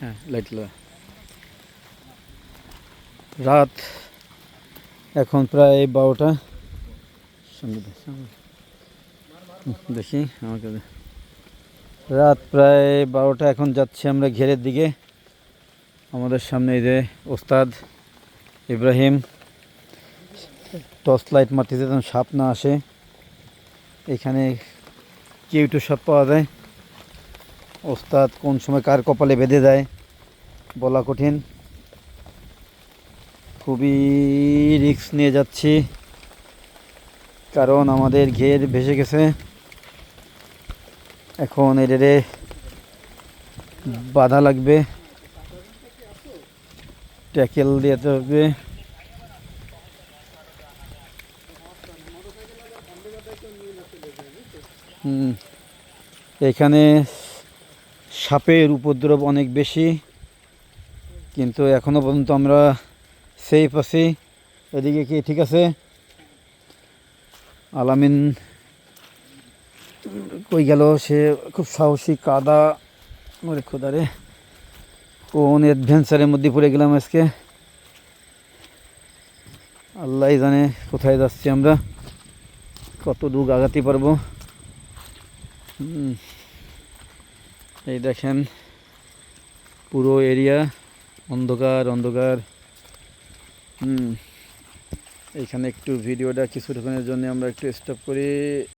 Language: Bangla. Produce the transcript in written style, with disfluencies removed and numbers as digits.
হ্যাঁ লাইট রাত এখন প্রায় 12টা। দেখি আমাকে রাত প্রায় 12টা। এখন যাচ্ছি আমরা ঘেরের দিকে। আমাদের সামনে এই যে ওস্তাদ ইব্রাহিম টর্চ লাইট মারতেছে যেন সাপ না আসে। এখানে কেউটো সাপ পাওয়া যায়। ওস্তাদ কোন সময় কার কপালে বেঁধে দেয় বলা কঠিন। খুবই রিস্ক নিয়ে যাচ্ছি কারণ আমাদের ঘের ভেসে গেছে। এখন এটারে বাধা লাগবে, ট্যাকেল দিতে হবে। এখানে সাপের উপদ্রব অনেক বেশি, কিন্তু এখনো পর্যন্ত আমরা সেফ আছি। এদিকে কি ঠিক আছে? আলামিন কই গেল? সে খুব সাহসী। কাদা মরে খোদারে, কোন অ্যাডভেঞ্চারের মধ্যে পড়ে গেলাম আজকে। আল্লাহ জানে কোথায় যাচ্ছি আমরা, কত দূর আগাতে পারবো। এই দেখেন পুরো এরিয়া অন্ধকার অন্ধকার। এইখানে একটু ভিডিওটা কিছুক্ষণের জন্য আমরা একটু স্টপ করি।